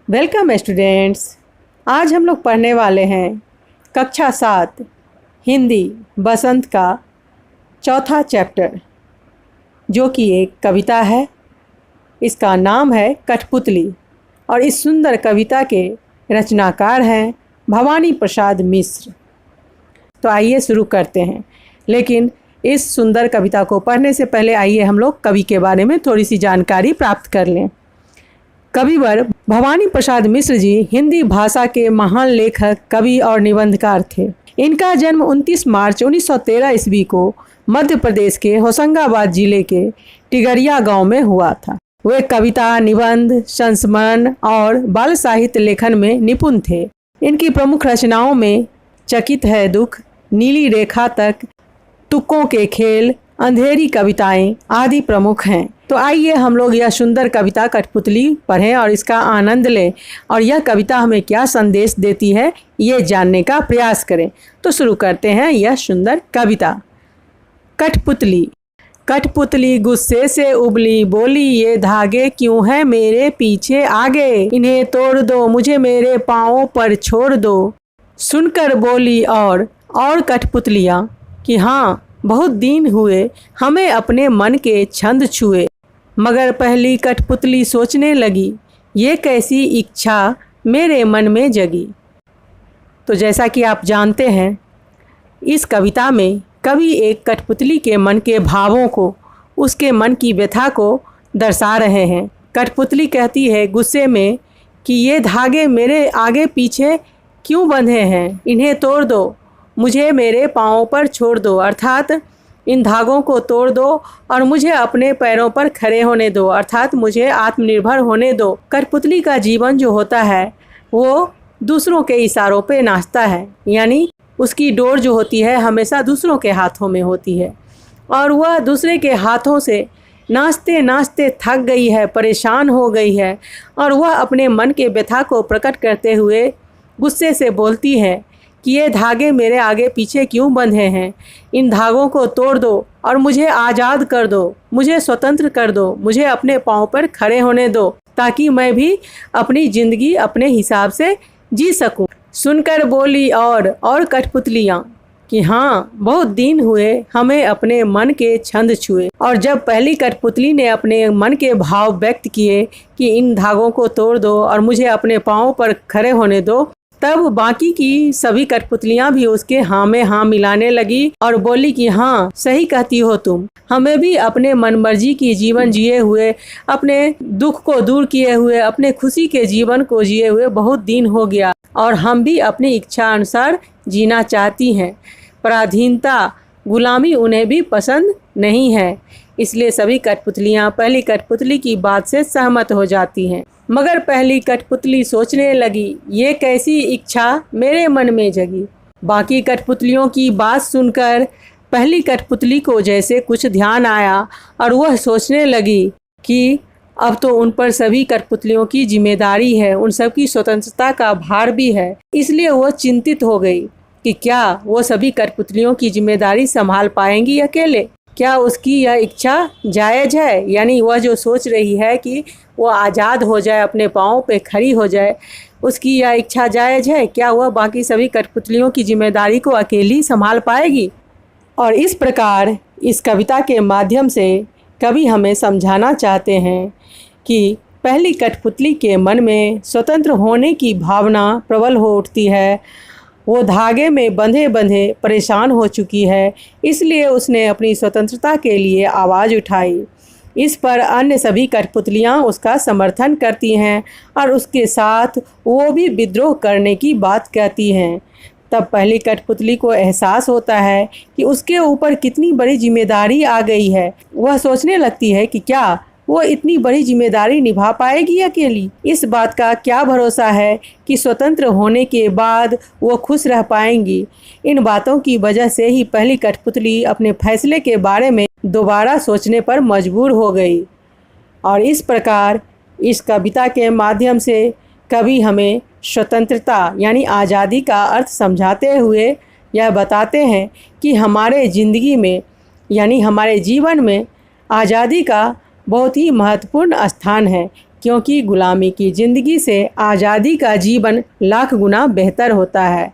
Welcome students. आज हम लोग पढ़ने वाले हैं कक्षा 7 हिंदी बसंत का चौथा चैप्टर, जो कि एक कविता है। इसका नाम है कठपुतली और इस सुंदर कविता के रचनाकार हैं भवानी प्रसाद मिश्र। तो आइए शुरू करते हैं, लेकिन इस सुंदर कविता को पढ़ने से पहले आइए हम लोग कवि के बारे में थोड़ी सी जानकारी प्राप्त कर लें। कविवर भवानी प्रसाद मिश्र जी हिंदी भाषा के महान लेखक, कवि और निबंधकार थे। इनका जन्म 29 मार्च 1913 ईस्वी को मध्य प्रदेश के होशंगाबाद जिले के टिगरिया गांव में हुआ था। वे कविता, निबंध, संस्मरण और बाल साहित्य लेखन में निपुण थे। इनकी प्रमुख रचनाओं में चकित है दुख, नीली रेखा तक, तुक्कों के खेल, अंधेरी कविताएं आदि प्रमुख हैं। तो आइए हम लोग यह सुंदर कविता कठपुतली पढ़ें और इसका आनंद लें और यह कविता हमें क्या संदेश देती है ये जानने का प्रयास करें। तो शुरू करते हैं यह सुंदर कविता। कठपुतली। कठपुतली गुस्से से उबली, बोली ये धागे क्यों हैं मेरे पीछे आगे, इन्हें तोड़ दो, मुझे मेरे पाँवों पर छोड़ दो। सुनकर बोली और कठपुतलियाँ कि हाँ, बहुत दिन हुए हमें अपने मन के छंद छुए। मगर पहली कठपुतली सोचने लगी, ये कैसी इच्छा मेरे मन में जगी। तो जैसा कि आप जानते हैं, इस कविता में कवि एक कठपुतली के मन के भावों को, उसके मन की व्यथा को दर्शा रहे हैं। कठपुतली कहती है गुस्से में कि ये धागे मेरे आगे पीछे क्यों बंधे हैं, इन्हें तोड़ दो, मुझे मेरे पाँवों पर छोड़ दो, अर्थात इन धागों को तोड़ दो और मुझे अपने पैरों पर खड़े होने दो, अर्थात मुझे आत्मनिर्भर होने दो। कठपुतली का जीवन जो होता है वो दूसरों के इशारों पे नाचता है, यानी उसकी डोर जो होती है हमेशा दूसरों के हाथों में होती है और वह दूसरे के हाथों से नाचते नाचते थक गई है, परेशान हो गई है और वह अपने मन के व्यथा को प्रकट करते हुए गुस्से से बोलती है कि ये धागे मेरे आगे पीछे क्यों बंधे हैं, इन धागों को तोड़ दो और मुझे आज़ाद कर दो, मुझे स्वतंत्र कर दो, मुझे अपने पाँव पर खड़े होने दो, ताकि मैं भी अपनी ज़िंदगी अपने हिसाब से जी सकूं। सुनकर बोली और कठपुतलियाँ कि हाँ, बहुत दिन हुए हमें अपने मन के छंद छुए। और जब पहली कठपुतली ने अपने मन के भाव व्यक्त किए कि इन धागों को तोड़ दो और मुझे अपने पाँव पर खड़े होने दो, तब बाकी की सभी कठपुतलियाँ भी उसके हाँ में हाँ मिलाने लगी और बोली कि हाँ, सही कहती हो तुम, हमें भी अपने मनमर्जी की जीवन जिए हुए, अपने दुख को दूर किए हुए, अपने खुशी के जीवन को जिए हुए बहुत दिन हो गया और हम भी अपनी इच्छा अनुसार जीना चाहती हैं। पराधीनता, गुलामी उन्हें भी पसंद नहीं है। इसलिए सभी कठपुतलियाँ पहली कठपुतली की बात से सहमत हो जाती हैं। मगर पहली कठपुतली सोचने लगी, ये कैसी इच्छा मेरे मन में जगी। बाकी कठपुतलियों की बात सुनकर पहली कठपुतली को जैसे कुछ ध्यान आया और वह सोचने लगी कि अब तो उन पर सभी कठपुतलियों की जिम्मेदारी है, उन सबकी स्वतंत्रता का भार भी है। इसलिए वह चिंतित हो गई कि क्या वो सभी कठपुतलियों की जिम्मेदारी संभाल पाएंगी अकेले, क्या उसकी यह इच्छा जायज़ है, यानी वह जो सोच रही है कि वो आज़ाद हो जाए, अपने पाँव पे खड़ी हो जाए, उसकी यह इच्छा जायज़ है, क्या वह बाकी सभी कठपुतलियों की जिम्मेदारी को अकेली संभाल पाएगी। और इस प्रकार इस कविता के माध्यम से कवि हमें समझाना चाहते हैं कि पहली कठपुतली के मन में स्वतंत्र होने की भावना प्रबल हो उठती है। वो धागे में बंधे बंधे परेशान हो चुकी है, इसलिए उसने अपनी स्वतंत्रता के लिए आवाज़ उठाई। इस पर अन्य सभी कठपुतलियाँ उसका समर्थन करती हैं और उसके साथ वो भी विद्रोह करने की बात कहती हैं। तब पहली कठपुतली को एहसास होता है कि उसके ऊपर कितनी बड़ी जिम्मेदारी आ गई है। वह सोचने लगती है कि क्या वो इतनी बड़ी जिम्मेदारी निभा पाएगी अकेली। इस बात का क्या भरोसा है कि स्वतंत्र होने के बाद वो खुश रह पाएंगी। इन बातों की वजह से ही पहली कठपुतली अपने फैसले के बारे में दोबारा सोचने पर मजबूर हो गई। और इस प्रकार इस कविता के माध्यम से कवि हमें स्वतंत्रता यानी आज़ादी का अर्थ समझाते हुए यह बताते हैं कि हमारे ज़िंदगी में यानी हमारे जीवन में आज़ादी का बहुत ही महत्वपूर्ण स्थान है, क्योंकि गुलामी की ज़िंदगी से आज़ादी का जीवन लाख गुना बेहतर होता है।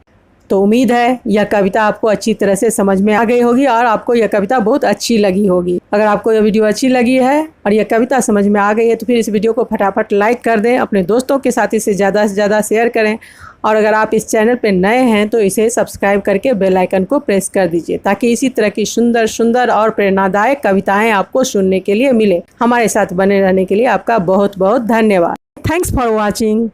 तो उम्मीद है यह कविता आपको अच्छी तरह से समझ में आ गई होगी और आपको यह कविता बहुत अच्छी लगी होगी। अगर आपको यह वीडियो अच्छी लगी है और यह कविता समझ में आ गई है तो फिर इस वीडियो को फटाफट लाइक कर दें, अपने दोस्तों के साथ इसे ज़्यादा से ज़्यादा शेयर करें और अगर आप इस चैनल पर नए हैं तो इसे सब्सक्राइब करके बेल आइकन को प्रेस कर दीजिए, ताकि इसी तरह की सुंदर सुंदर और प्रेरणादायक कविताएँ आपको सुनने के लिए मिले। हमारे साथ बने रहने के लिए आपका बहुत बहुत धन्यवाद। Thanks for watching.